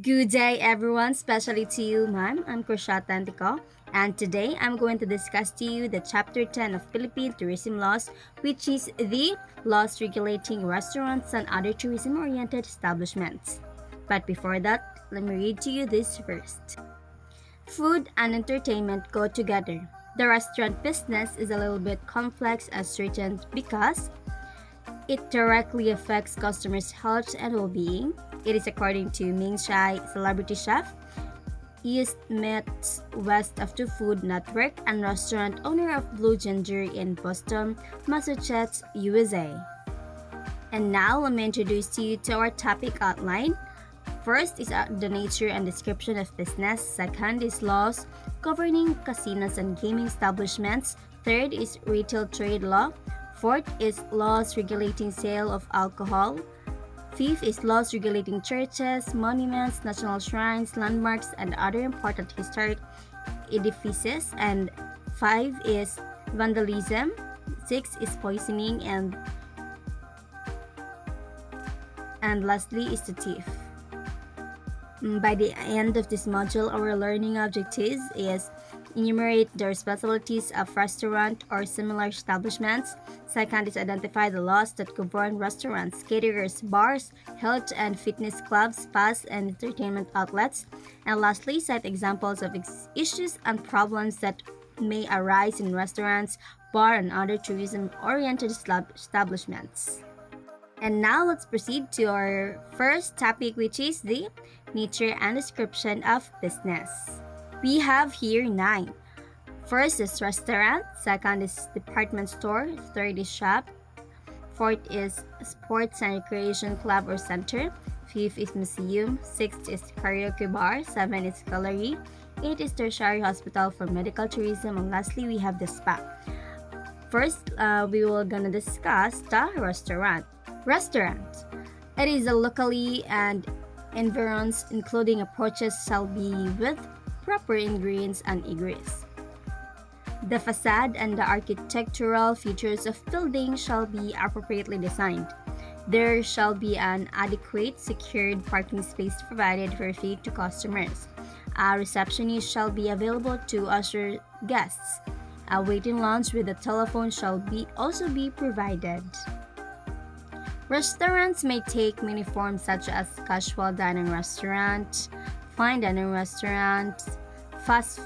Good day, everyone, especially to you, ma'am. I'm Criscia Autentico, and today I'm going to discuss to you the Chapter 10 of Philippine Tourism Laws, which is the laws regulating restaurants and other tourism oriented establishments. But before that, let me read to you this first. Food and entertainment go together. The restaurant business is a little bit complex as certain because it directly affects customers' health and well-being. It is according to Ming Shai, celebrity chef, East Met's West of the Food Network, and restaurant owner of Blue Ginger in Boston, Massachusetts, USA. And now let me introduce you to our topic outline. First is the nature and description of business. Second is laws governing casinos and gaming establishments. Third is retail trade law. Fourth is laws regulating sale of alcohol. Fifth is laws regulating churches, monuments, national shrines, landmarks, and other important historic edifices. And five is vandalism. Six is poisoning, and lastly is the thief. By the end of this module, our learning objectives is enumerate the responsibilities of restaurant or similar establishments. Second is identify the laws that govern restaurants, caterers, bars, health and fitness clubs, spas, and entertainment outlets. And lastly, cite examples of issues and problems that may arise in restaurants, bar, and other tourism-oriented establishments. And now let's proceed to our first topic, which is the nature and description of business. We have here nine. First is restaurant, second is department store, third is shop, fourth is sports and recreation club or center, fifth is museum, sixth is karaoke bar, seven is gallery, eight is tertiary hospital for medical tourism, and lastly we have the spa. First, we will gonna discuss the restaurant. Restaurant. It is a locally and environs, including approaches, shall be with proper ingredients and egress. The facade and the architectural features of building shall be appropriately designed. There shall be an adequate secured parking space provided for fee to customers. A receptionist shall be available to usher guests. A waiting lounge with a telephone shall also be provided. Restaurants may take many forms such as casual dining restaurant, fine dining restaurant, fast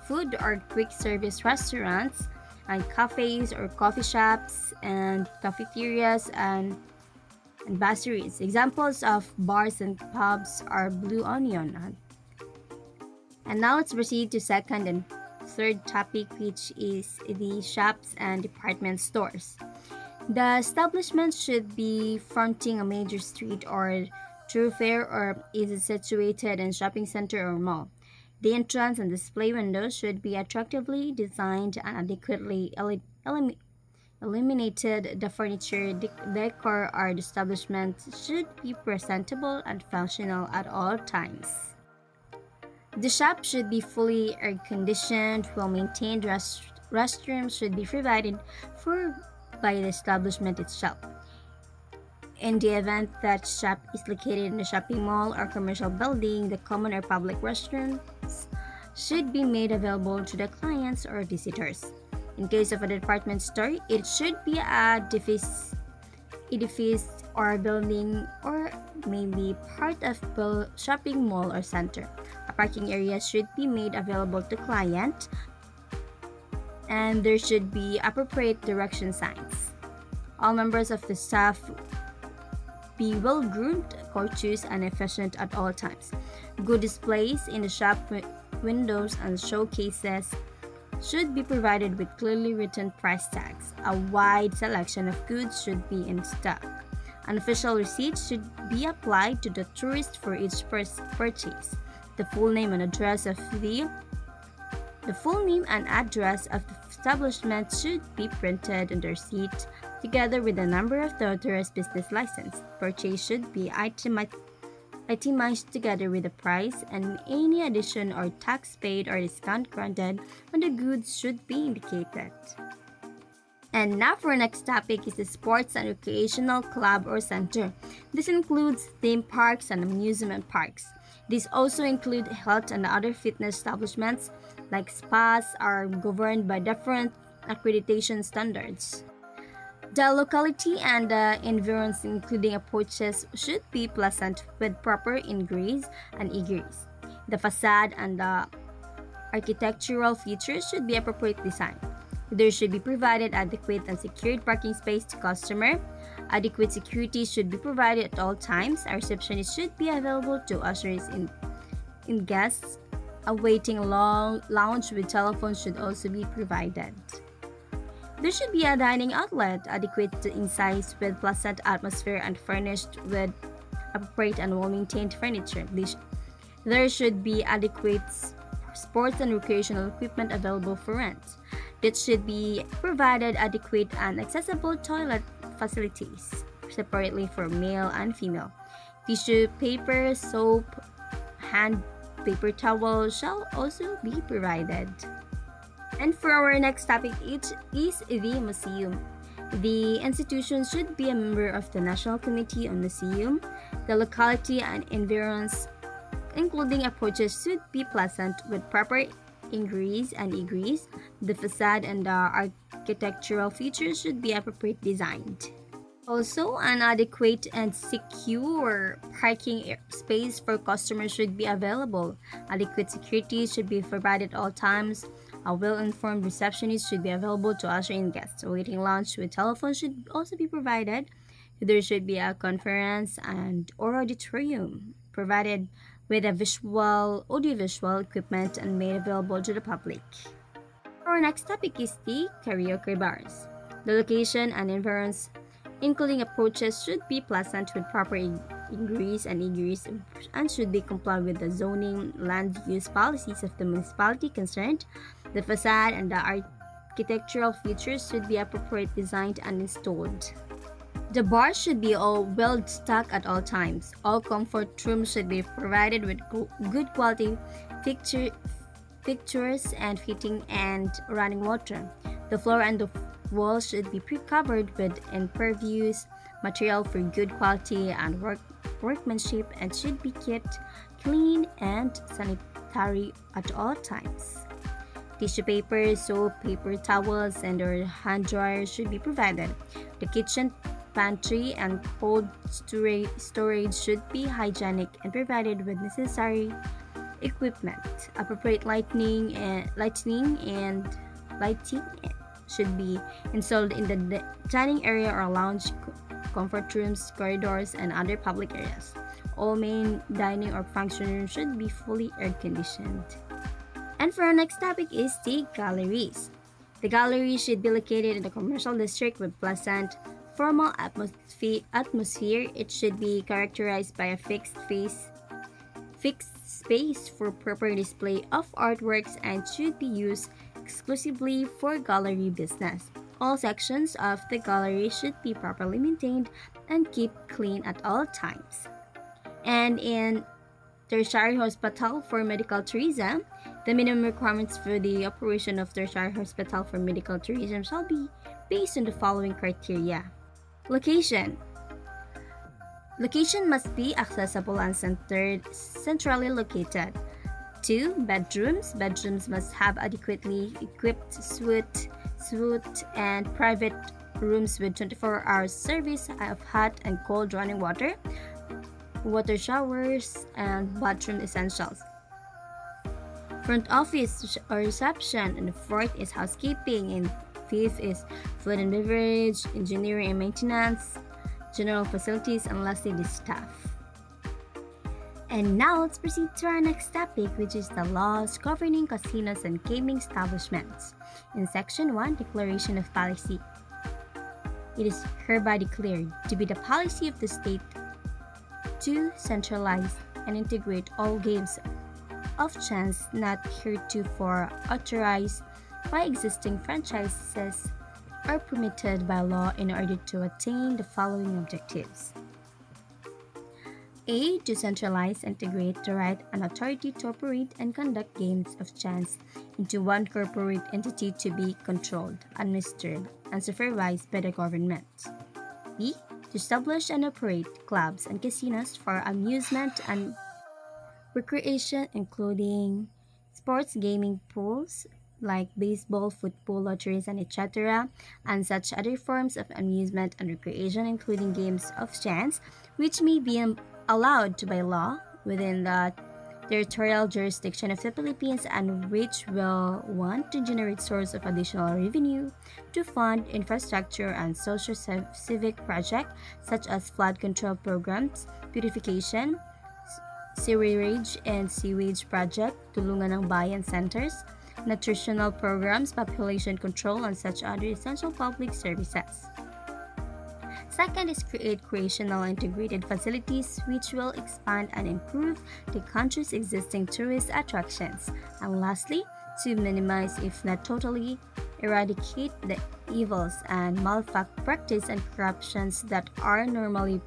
food or quick service restaurants, and cafes or coffee shops, and cafeterias and bakeries. Examples of bars and pubs are Blue Onion. And now let's proceed to second and third topic, which is the shops and department stores. The establishment should be fronting a major street or thoroughfare, or is it situated in shopping center or mall. The entrance and display windows should be attractively designed and adequately illuminated. The furniture, decor, or the establishment should be presentable and functional at all times. The shop should be fully air-conditioned, well-maintained. Restrooms should be provided for by the establishment itself. In the event that shop is located in a shopping mall or commercial building, the common or public restrooms should be made available to the clients or visitors. In case of a department store, it should be a edifice or building, or maybe part of the shopping mall or center. A parking area should be made available to client, and there should be appropriate direction signs. All members of the staff be well-groomed, courteous, and efficient at all times. Good displays in the shop windows and showcases should be provided with clearly written price tags. A wide selection of goods should be in stock. An official receipt should be applied to the tourist for each purchase. The full name and address of the establishment should be printed on the receipt, together with the number of the tourist business license. Purchase should be itemized together with the price, and any addition or tax paid or discount granted on the goods should be indicated. And now for our next topic is the sports and recreational club or center. This includes theme parks and amusement parks. These also include health and other fitness establishments like spas are governed by different accreditation standards. The locality and the environs including approaches should be pleasant with proper ingress and egress. The facade and the architectural features should be appropriate design. There should be provided adequate and secured parking space to customer. Adequate security should be provided at all times. A receptionist should be available to ushers in guests. A waiting long lounge with telephone should also be provided. There should be a dining outlet adequate in size with pleasant atmosphere and furnished with appropriate and well-maintained furniture. There should be adequate sports and recreational equipment available for rent. That should be provided adequate and accessible toilet facilities separately for male and female. Tissue paper, soap, hand paper towel shall also be provided. And for our next topic is the museum. The institution should be a member of the National Committee on Museum. The locality and environs including approaches should be pleasant with proper ingress and egress. The facade and the architectural features should be appropriately designed. Also, an adequate and secure parking space for customers should be available. Adequate security should be provided at all times. A well-informed receptionist should be available to usher in guests. A waiting lounge with telephone should also be provided. There should be a conference and or auditorium provided with a audiovisual equipment and made available to the public. Our next topic is the karaoke bars. The location and environs, including approaches, should be pleasant with proper ingress and egress and should be compliant with the zoning land use policies of the municipality concerned. The facade and the architectural features should be appropriately designed and installed. The bars should be all well stocked at all times. All comfort rooms should be provided with good quality fixtures and fitting and running water. The floor and the walls should be pre-covered with impervious material for good quality and workmanship and should be kept clean and sanitary at all times. Tissue paper, soap, paper towels, and or hand dryers should be provided. The kitchen pantry and cold storage should be hygienic and provided with necessary equipment. Appropriate lighting should be installed in the dining area or lounge, comfort rooms, corridors, and other public areas. All main dining or function rooms should be fully air conditioned. And for our next topic is the galleries. The gallery should be located in the commercial district with pleasant formal atmosphere. It should be characterized by a fixed space for proper display of artworks and should be used exclusively for gallery business. All sections of the gallery should be properly maintained and kept clean at all times. And in tertiary hospital for medical tourism, the minimum requirements for the operation of tertiary hospital for medical tourism shall be based on the following criteria. Location. Location must be accessible and centrally located. 2. Bedrooms. Bedrooms must have adequately equipped suite and private rooms with 24-hour service of hot and cold running water, water showers, and bathroom essentials. Front office or reception, and the 4th is housekeeping, and 5th is food and beverage, engineering and maintenance, general facilities, and lastly the staff. And now let's proceed to our next topic, which is the laws governing casinos and gaming establishments. In Section 1, Declaration of Policy. It is hereby declared to be the policy of the state to centralize and integrate all games of chance not heretofore authorized by existing franchises are permitted by law in order to attain the following objectives. A. To centralize, integrate the right and authority to operate and conduct games of chance into one corporate entity to be controlled, administered, and supervised by the government. B. To establish and operate clubs and casinos for amusement and recreation, including sports gaming pools like baseball, football, lotteries, and etc., and such other forms of amusement and recreation, including games of chance, which may be allowed by law within the territorial jurisdiction of the Philippines and which will want to generate source of additional revenue to fund infrastructure and social civic projects such as flood control programs, beautification, sewerage and sewage project, tulungan ng bayan centers, nutritional programs, population control, and such other essential public services. Second is create creational integrated facilities which will expand and improve the country's existing tourist attractions. And lastly, to minimize, if not totally, eradicate the evils and malpractice and corruptions that are normally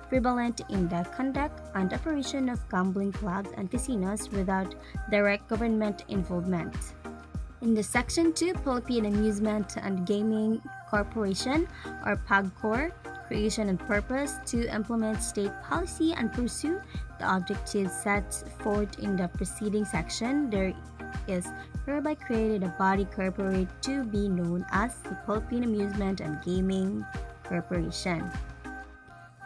prevalent in the conduct and operation of gambling clubs and casinos without direct government involvement. In the Section 2, Philippine Amusement and Gaming Corporation, or PAGCOR, creation and purpose to implement state policy and pursue the objectives set forth in the preceding section, there is hereby created a body corporate to be known as the Philippine Amusement and Gaming Corporation.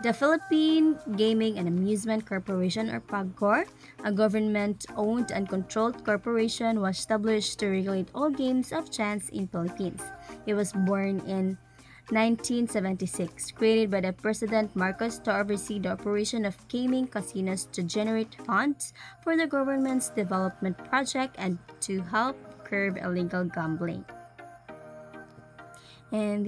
The Philippine Gaming and Amusement Corporation, or PAGCOR, a government-owned and controlled corporation, was established to regulate all games of chance in Philippines. It was born in 1976, created by the President Marcos to oversee the operation of gaming casinos to generate funds for the government's development project and to help curb illegal gambling. And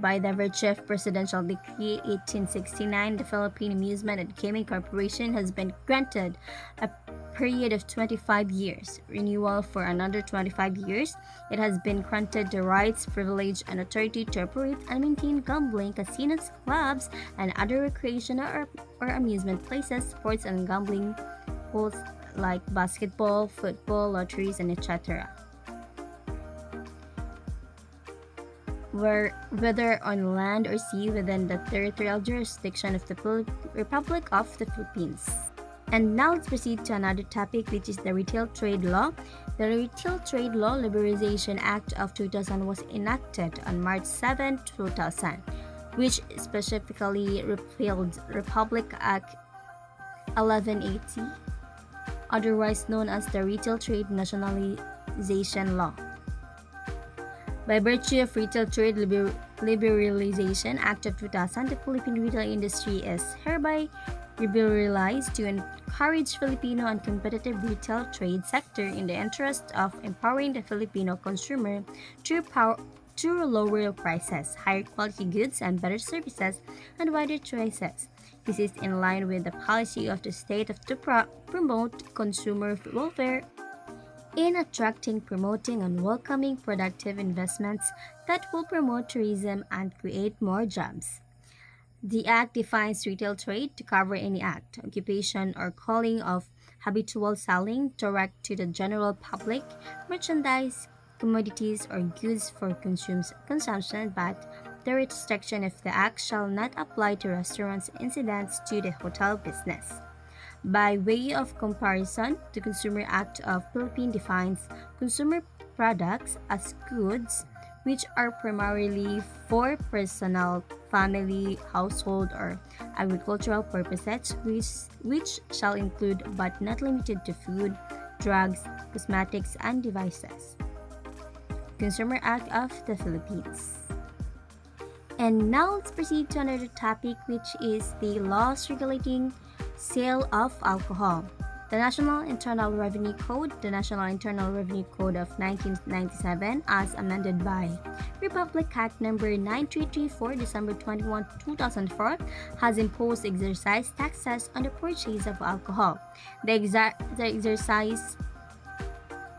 by the virtue of Presidential Decree 1869, the Philippine Amusement and Gaming Corporation has been granted a period of 25 years, renewal for another 25 years. It has been granted the rights, privilege, and authority to operate and maintain gambling, casinos, clubs, and other recreational or amusement places, sports and gambling pools like basketball, football, lotteries, and etc. Whether on land or sea within the territorial jurisdiction of the Republic of the Philippines. And now let's proceed to another topic, which is the Retail Trade Law. The Retail Trade Law Liberalization Act of 2000 was enacted on March 7, 2000, which specifically repealed Republic Act 1180, otherwise known as the Retail Trade Nationalization Law. By virtue of Retail Trade Liberalization Act of 2000, the Philippine retail industry is hereby liberalized to encourage Filipino and competitive retail trade sector in the interest of empowering the Filipino consumer through lower prices, higher quality goods, and better services, and wider choices. This is in line with the policy of the state to promote consumer welfare in attracting, promoting, and welcoming productive investments that will promote tourism and create more jobs. The Act defines retail trade to cover any act, occupation, or calling of habitual selling direct to the general public, merchandise, commodities, or goods for consumption, but the restriction of the Act shall not apply to restaurants incidents to the hotel business. By way of comparison, the Consumer Act of Philippines defines consumer products as goods which are primarily for personal, family, household, or agricultural purposes, which shall include but not limited to food, drugs, cosmetics, and devices. Consumer Act of the Philippines. And now let's proceed to another topic, which is the laws regulating sale of alcohol. The National Internal Revenue Code, the National Internal Revenue Code of 1997, as amended by Republic Act number 9334, December 21, 2004, has imposed excise taxes on the purchase of alcohol. The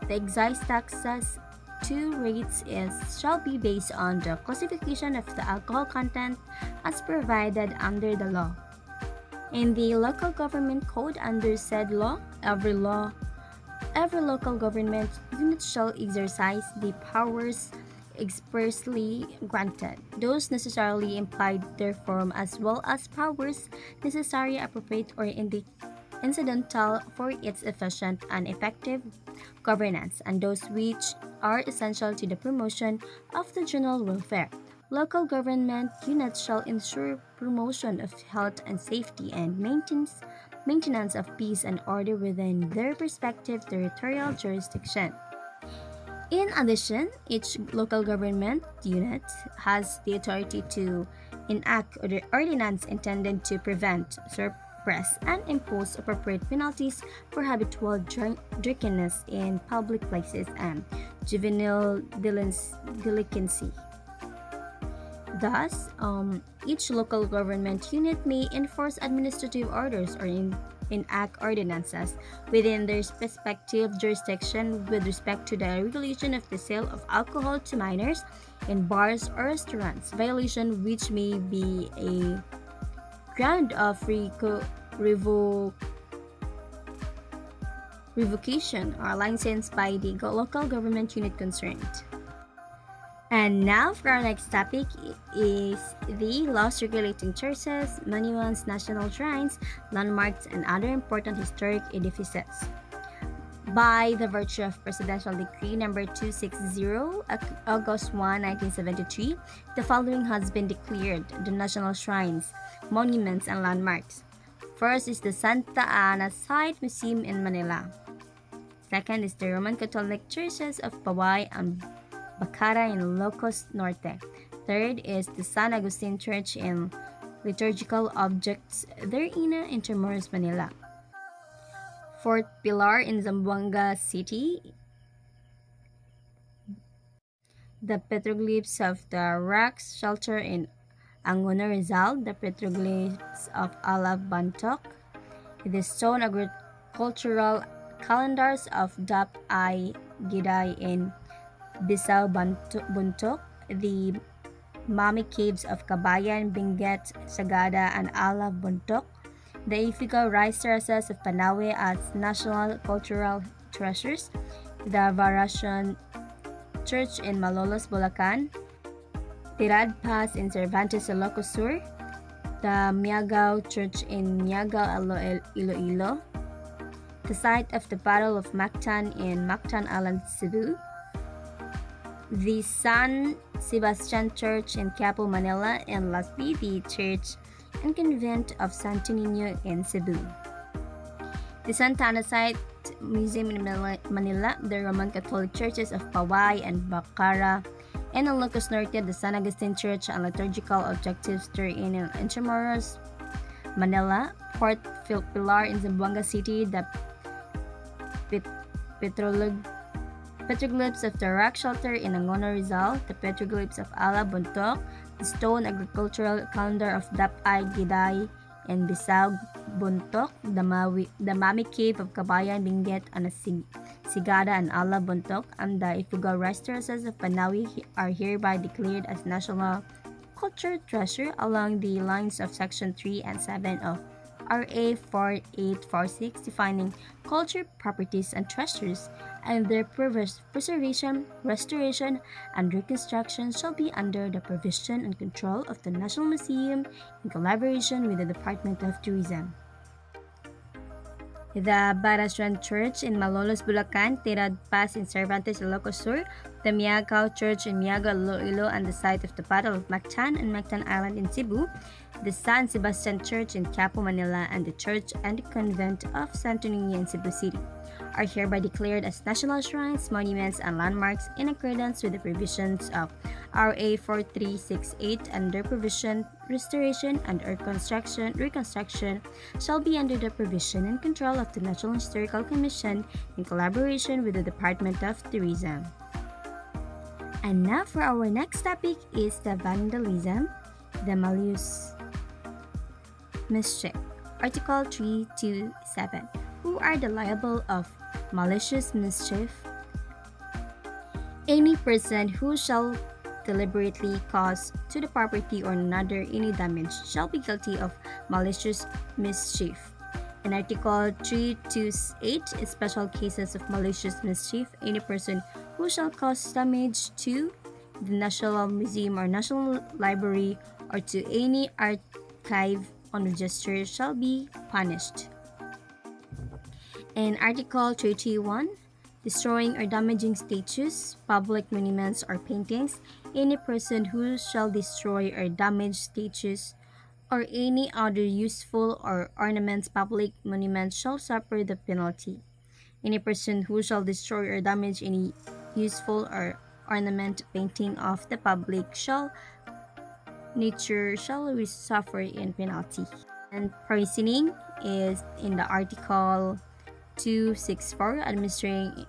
excise taxes two rates shall be based on the classification of the alcohol content as provided under the law. In the local government code under said every local government unit shall exercise the powers expressly granted, those necessarily implied therefrom, as well as powers necessary, appropriate, or incidental for its efficient and effective governance, and those which are essential to the promotion of the general welfare. Local government units shall ensure promotion of health and safety and maintenance of peace and order within their respective territorial jurisdiction. In addition, each local government unit has the authority to enact ordinance intended to prevent, suppress, and impose appropriate penalties for habitual drunkenness in public places and juvenile delinquency. Thus, each local government unit may enforce administrative orders or enact ordinances within their respective jurisdiction with respect to the regulation of the sale of alcohol to minors in bars or restaurants, violation which may be a ground of revocation or license by the local government unit concerned. And now for our next topic is the laws regulating churches, monuments, national shrines, landmarks, and other important historic edifices. By the virtue of Presidential Decree number 260, August 1, 1973, the following has been declared the national shrines, monuments, and landmarks. First is the Santa Ana Site Museum in Manila. Second is the Roman Catholic Churches of Pawai and Bacara in Ilocos Norte. Third is the San Agustin Church in Liturgical Objects therein in Intramuros, Manila. Fourth pillar in Zamboanga City, the petroglyphs of the Rax Shelter in Angono, Rizal, the petroglyphs of Alab Bantok, the stone agricultural calendars of Dap I Giday in Bisao Buntok, the mummy caves of Kabayan, Benguet, Sagada, and Alab Buntok, the Ifigaw rice terraces of Panawe as national cultural treasures, the Variation Church in Malolos, Bulacan, Tirad Pass in Cervantes, Ilocos Sur, the Miagao Church in Miagao, Iloilo, the site of the Battle of Mactan in Mactan Island, Cebu, the San Sebastian Church in Quiapo, Manila, and lastly, the Church and Convent of Santo Niño in Cebu. The Santa Ana Site Museum in Manila, the Roman Catholic Churches of Pawai and Bacara, and in Ilocos Norte, the San Agustin Church and Liturgical Objectives therein in Intramuros, Manila. Fourth pillar in Zamboanga City, the petroglyphs of the Rock Shelter in Angono, Rizal, the petroglyphs of Ala Buntok, the stone agricultural calendar of Dap-ay Giday in Bisao Buntok, the Mami Cave of Kabayan, Benguet, and Sigada and Ala Buntok, and the Ifugao rice terraces of Panawi are hereby declared as national culture treasure along the lines of Section 3 and 7 of RA 4846, defining culture, properties, and treasures, and their preservation, restoration, and reconstruction shall be under the provision and control of the National Museum in collaboration with the Department of Tourism. The Barasran Church in Malolos, Bulacan, Tirad Pass in Cervantes, Ilocos Sur, the Miagao Church in Miagao, Iloilo, and the site of the Battle of Mactan and Mactan Island in Cebu, the San Sebastian Church in Quiapo, Manila, and the Church and Convent of Santo Niño in Cebu City are hereby declared as national shrines, monuments, and landmarks in accordance with the provisions of RA 4368, and their provision, restoration, and reconstruction shall be under the provision and control of the National Historical Commission in collaboration with the Department of Tourism. And now for our next topic is the vandalism, the malicious mischief. Article 327. Who are the liable of malicious mischief? Any person who shall deliberately cause to the property or another any damage shall be guilty of malicious mischief. In Article 328, in special cases of malicious mischief, any person who shall cause damage to the National Museum or National Library or to any archive on register shall be punished. In Article 331, destroying or damaging statues, public monuments, or paintings, any person who shall destroy or damage statues or any other useful or ornaments public monument shall suffer the penalty. Any person who shall destroy or damage any useful or ornament painting of the public nature shall suffer in penalty. And poisoning is in the Article 264, administering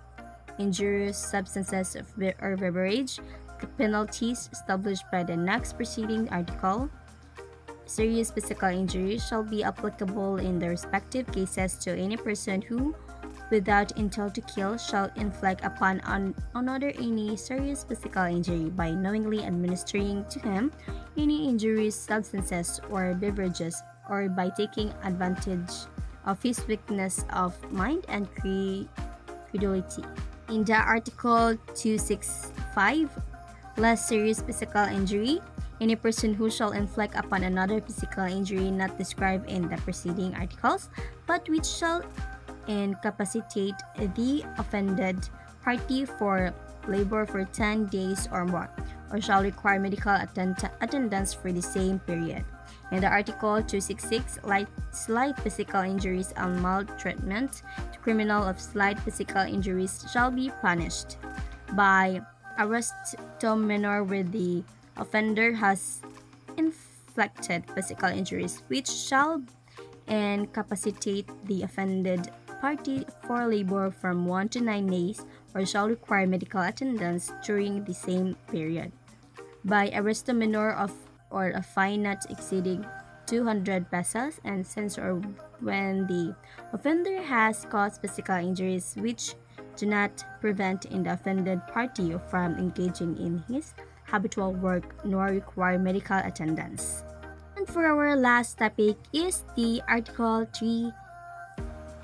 injurious substances or beverage. The penalties established by the next preceding article. Serious physical injury shall be applicable in the respective cases to any person who, without intent to kill, shall inflict upon another any serious physical injury by knowingly administering to him any injurious substances or beverages, or by taking advantage of his weakness of mind and credulity. In the Article 265, less serious physical injury, any person who shall inflict upon another physical injury not described in the preceding articles, but which shall incapacitate the offended party for labor for 10 days or more, or shall require medical attendance for the same period. In the Article 266, slight physical injuries and maltreatment, the criminal of slight physical injuries shall be punished by arrest to minor where the offender has inflicted physical injuries, which shall incapacitate the offended party for labor from 1 to 9 days, or shall require medical attendance during the same period. By arresto menor or a fine not exceeding 200 pesos, and censure when the offender has caused physical injuries which do not prevent in the offended party from engaging in his habitual work nor require medical attendance. And for our last topic is the Article 3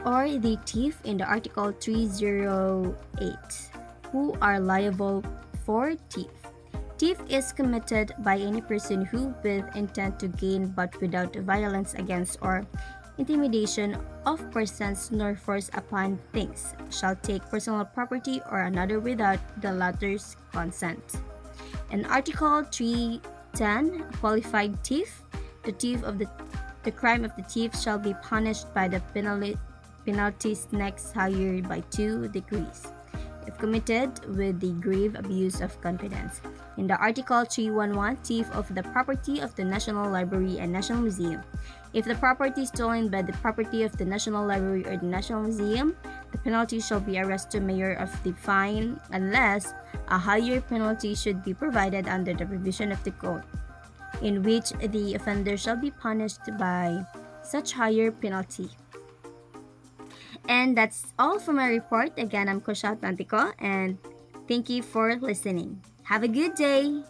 or the thief in the Article 308, who are liable for thief. Thief is committed by any person who, with intent to gain but without violence against or intimidation of persons nor force upon things, shall take personal property or another without the latter's consent. In Article 310, qualified thief, the crime of the thief shall be punished by the penalties next higher by 2 degrees, if committed with the grave abuse of confidence. In the Article 311, thief of the property of the National Library and National Museum. If the property is stolen by the property of the National Library or the National Museum, the penalty shall be arrest to mayor of the fine unless a higher penalty should be provided under the provision of the code, in which the offender shall be punished by such higher penalty. And that's all for my report. Again, I'm Criscia Autentico, and thank you for listening. Have a good day!